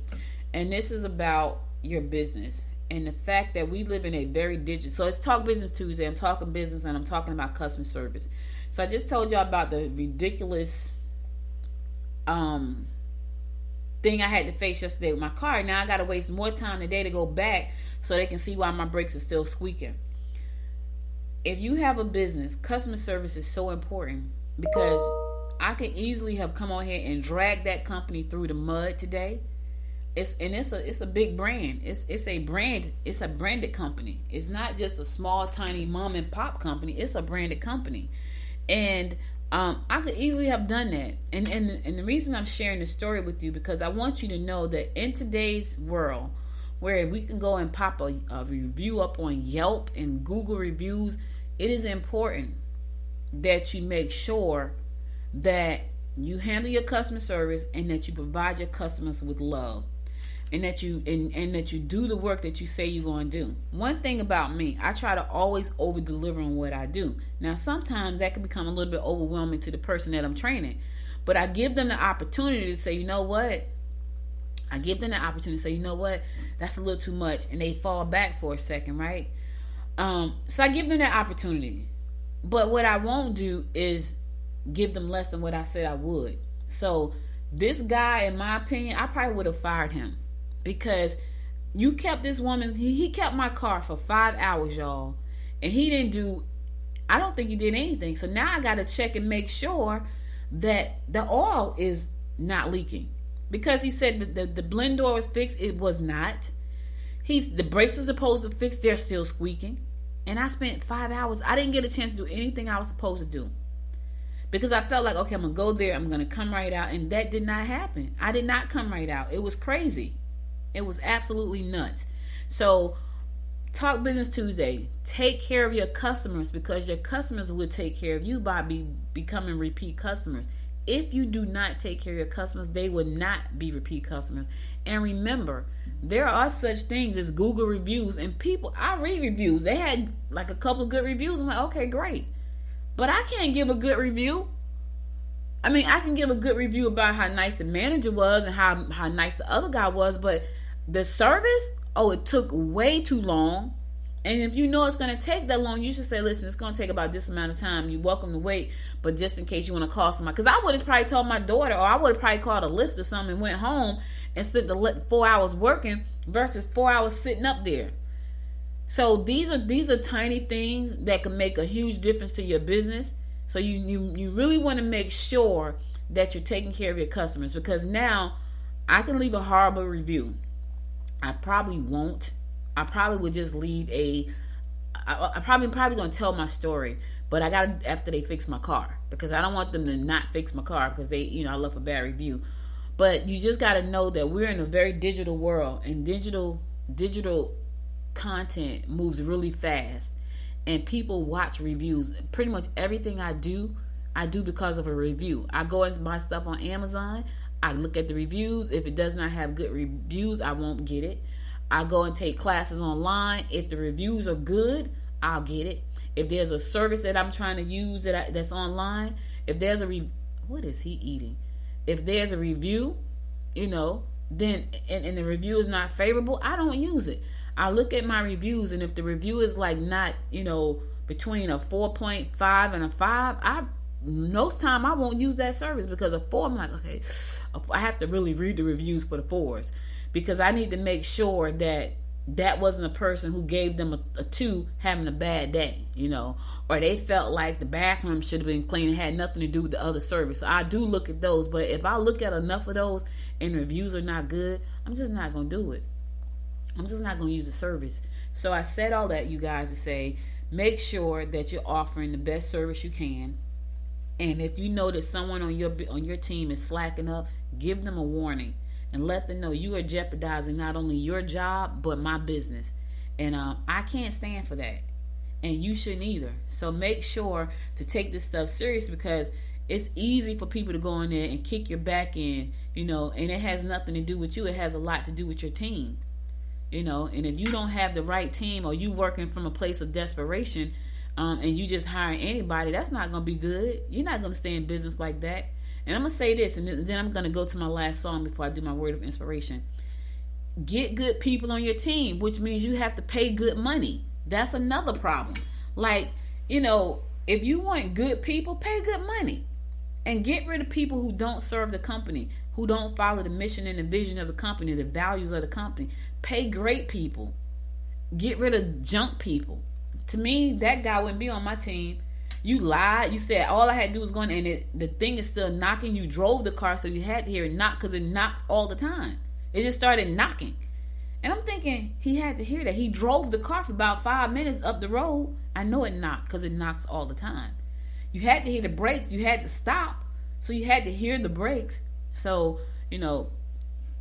B: And this is about your business and the fact that we live in a very digital. So it's Talk Business Tuesday. I'm talking business and I'm talking about customer service. So I just told y'all about the ridiculous thing I had to face yesterday with my car. Now I got to waste more time today to go back so they can see why my brakes are still squeaking. If you have a business, customer service is so important, because I could easily have come on here and dragged that company through the mud today. It's a big brand. It's a branded company. It's not just a small tiny mom and pop company. It's a branded company. And I could easily have done that. And the reason I'm sharing this story with you, because I want you to know that in today's world, where we can go and pop a review up on Yelp and Google reviews, it is important that you make sure that you handle your customer service and that you provide your customers with love, and that you do the work that you say you're going to do. One thing about me, I try to always over deliver on what I do. Now sometimes that can become a little bit overwhelming to the person that I'm training, but I give them the opportunity to say, you know what, that's a little too much, and they fall back for a second, right? So I give them that opportunity. But what I won't do is give them less than what I said I would. So this guy, in my opinion, I probably would have fired him, because you kept this woman, he kept my car for 5 hours, y'all, and I don't think he did anything. So now I got to check and make sure that the oil is not leaking. Because he said that the blend door was fixed, it was not. The brakes are supposed to fix, they're still squeaking. And I spent 5 hours. I didn't get a chance to do anything I was supposed to do, because I felt like, okay, I'm going to go there, I'm going to come right out. And that did not happen. I did not come right out. It was crazy. It was absolutely nuts. So, Talk Business Tuesday. Take care of your customers, because your customers will take care of you by becoming repeat customers. If you do not take care of your customers, they will not be repeat customers. And remember, there are such things as Google reviews. And I read reviews. They had like a couple of good reviews. I'm like, okay, great. But I can't give a good review. I mean, I can give a good review about how nice the manager was and how nice the other guy was. But the service, it took way too long. And if you know it's going to take that long, you should say, listen, it's going to take about this amount of time. You're welcome to wait, but just in case you want to call somebody. Because I would have probably told my daughter, or I would have probably called a Lyft or something and went home and spent the 4 hours working versus 4 hours sitting up there. So these are tiny things that can make a huge difference to your business. So you really want to make sure that you're taking care of your customers, because now I can leave a horrible review. I probably won't. I probably would just leave I'm probably going to tell my story, but I got to, after they fix my car, because I don't want them to not fix my car because I left a bad review. But you just got to know that we're in a very digital world, and digital content moves really fast, and people watch reviews. Pretty much everything I do because of a review. I go and buy stuff on Amazon. I look at the reviews. If it does not have good reviews, I won't get it. I go and take classes online. If the reviews are good, I'll get it. If there's a service that I'm trying to use that's online, if there's what is he eating? If there's a review, then and the review is not favorable, I don't use it. I look at my reviews, and if the review is like not, between a 4.5 and a 5, most time I won't use that service, because a 4, I'm like, okay, I have to really read the reviews for the 4s, because I need to make sure that wasn't a person who gave them a 2 having a bad day, or they felt like the bathroom should have been clean and had nothing to do with the other service. So I do look at those, but if I look at enough of those and reviews are not good, I'm just not going to do it. I'm just not going to use the service. So I said all that, you guys, to say, make sure that you're offering the best service you can. And if you know that someone on your team is slacking up, give them a warning and let them know you are jeopardizing not only your job but my business. And I can't stand for that, and you shouldn't either. So make sure to take this stuff serious, because it's easy for people to go in there and kick your back in, and it has nothing to do with you. It has a lot to do with your team, and if you don't have the right team, or you working from a place of desperation, and you just hiring anybody, that's not going to be good. You're not going to stay in business like that. And I'm going to say this, and then I'm going to go to my last song before I do my word of inspiration. Get good people on your team, which means you have to pay good money. That's another problem. Like, if you want good people, pay good money. And get rid of people who don't serve the company, who don't follow the mission and the vision of the company, the values of the company. Pay great people. Get rid of junk people. To me, that guy wouldn't be on my team. You lied. You said all I had to do was go in, and the thing is still knocking. You drove the car, so you had to hear it knock, because it knocks all the time. It just started knocking. And I'm thinking he had to hear that. He drove the car for about 5 minutes up the road. I know it knocked, because it knocks all the time. You had to hear the brakes. You had to stop. So you had to hear the brakes. So,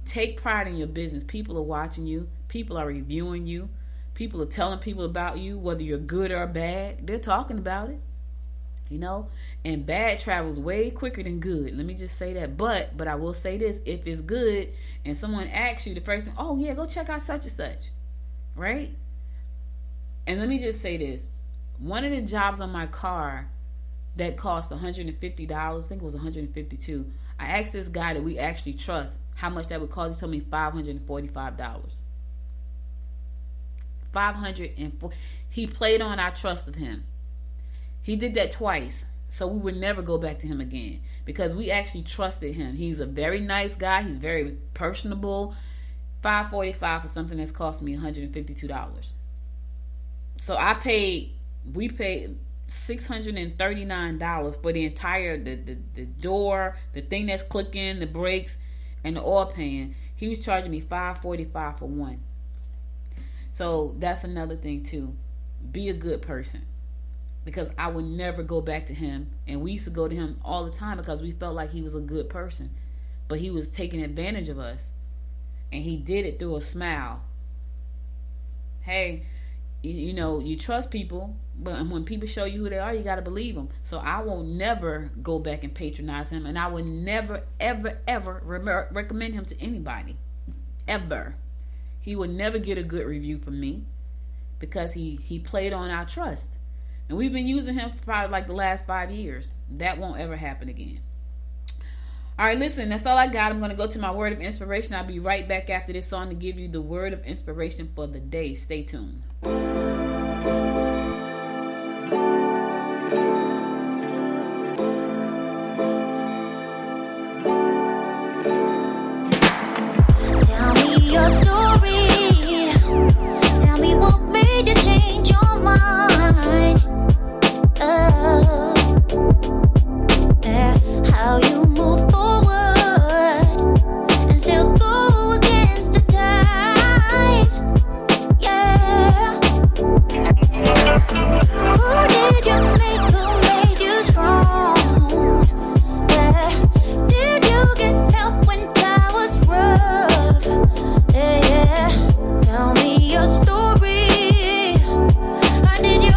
B: take pride in your business. People are watching you. People are reviewing you. People are telling people about you, whether you're good or bad. They're talking about it. And bad travels way quicker than good. Let me just say that. But I will say this: if it's good and someone asks you, the first thing, oh yeah, go check out such and such, right? And let me just say this: one of the jobs on my car that cost $150, I think it was $152. I asked this guy that we actually trust how much that would cost. He told me $545. $504. He played on our trust of him. He did that twice, so we would never go back to him again, because we actually trusted him. He's a very nice guy. He's very personable. $545 for something that's cost me $152. So we paid $639 for the entire the door, the thing that's clicking, the brakes, and the oil pan. He was charging me $545 for one. So that's another thing too. Be a good person. Because I would never go back to him. And we used to go to him all the time because we felt like he was a good person. But he was taking advantage of us. And he did it through a smile. Hey, you trust people. But when people show you who they are, you got to believe them. So I will never go back and patronize him. And I will never, ever, ever recommend him to anybody. Ever. He would never get a good review from me. Because he played on our trust. And we've been using him for probably like the last 5 years. That won't ever happen again. All right, listen, that's all I got. I'm going to go to my word of inspiration. I'll be right back after this song to give you the word of inspiration for the day. Stay tuned.
F: Tell me your story. Tell me what made you change your mind. How you move forward and still go against the tide. Yeah. Who did you make? Who made you strong? Yeah. Did you get help when time was rough? Yeah. Tell me your story. How did you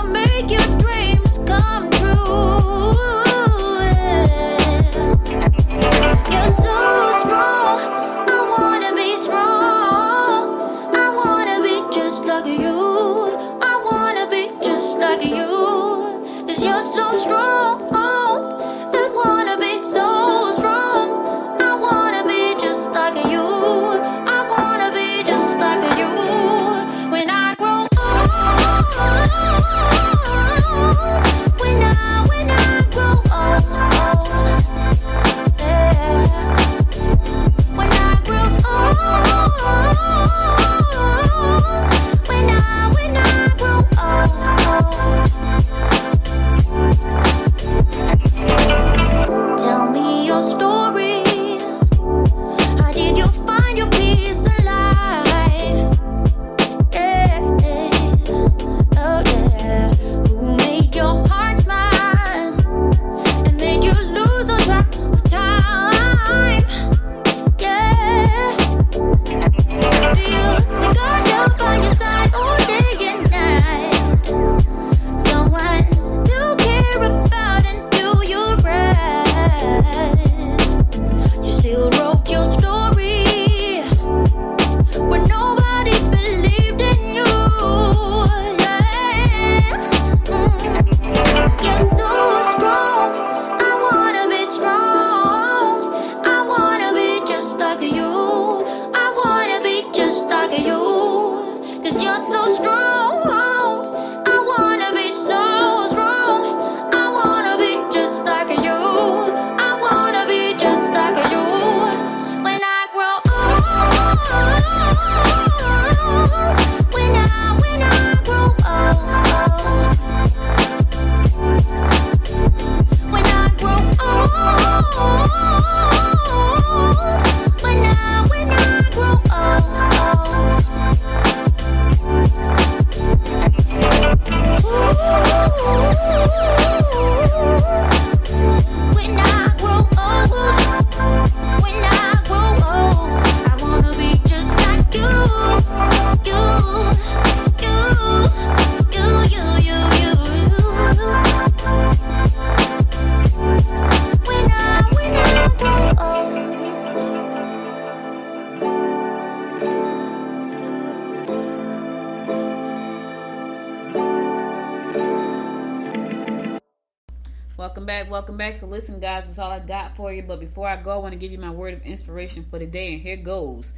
B: Welcome back. So listen, guys, that's all I got for you. But before I go, I want to give you my word of inspiration for the day, and here goes.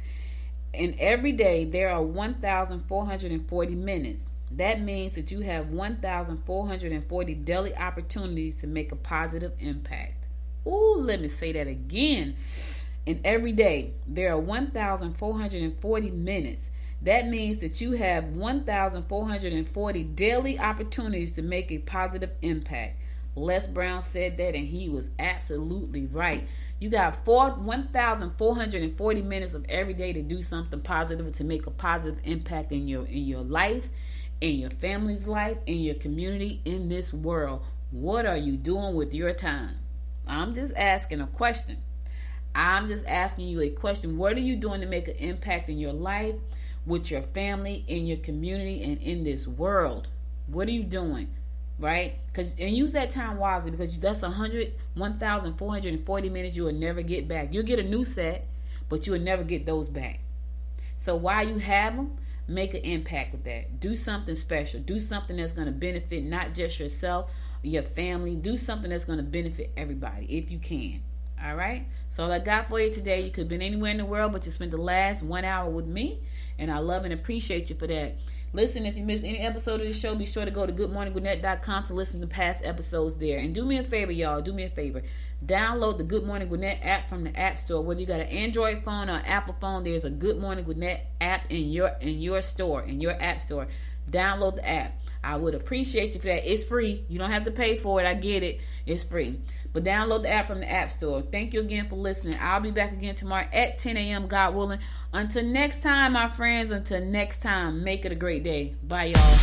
B: In every day, there are 1,440 minutes. That means that you have 1,440 daily opportunities to make a positive impact. Ooh, let me say that again. In every day, there are 1,440 minutes. That means that you have 1,440 daily opportunities to make a positive impact. Les Brown said that, and he was absolutely right. You got 1,440 minutes of every day to do something positive, to make a positive impact in your life, in your family's life, in your community, in this world. What are you doing with your time? I'm just asking a question. I'm just asking you a question. What are you doing to make an impact in your life, with your family, in your community, and in this world? What are you doing? Right? And use that time wisely, because that's 1,440 minutes you will never get back. You'll get a new set, but you will never get those back. So while you have them, make an impact with that. Do something special. Do something that's going to benefit not just yourself, your family. Do something that's going to benefit everybody if you can. All right? So all I got for you today, you could have been anywhere in the world, but you spent the last 1 hour with me, and I love and appreciate you for that. Listen, if you missed any episode of the show, be sure to go to goodmorninggwinnett.com to listen to past episodes there. And do me a favor, y'all. Do me a favor. Download the Good Morning Gwinnett app from the App Store. Whether you got an Android phone or Apple phone, there's a Good Morning Gwinnett app in your store, in your App Store. Download the app. I would appreciate you for that. It's free. You don't have to pay for it. I get it. It's free. But download the app from the App Store. Thank you again for listening. I'll be back again tomorrow at 10 a.m. God willing. Until next time, my friends. Until next time, make it a great day. Bye, y'all.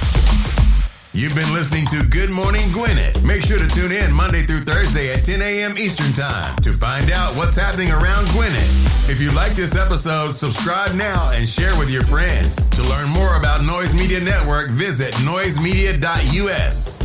A: You've been listening to Good Morning Gwinnett. Make sure to tune in Monday through Thursday at 10 a.m. Eastern Time to find out what's happening around Gwinnett. If you like this episode, subscribe now and share with your friends. To learn more about Noise Media Network, visit noisemedia.us.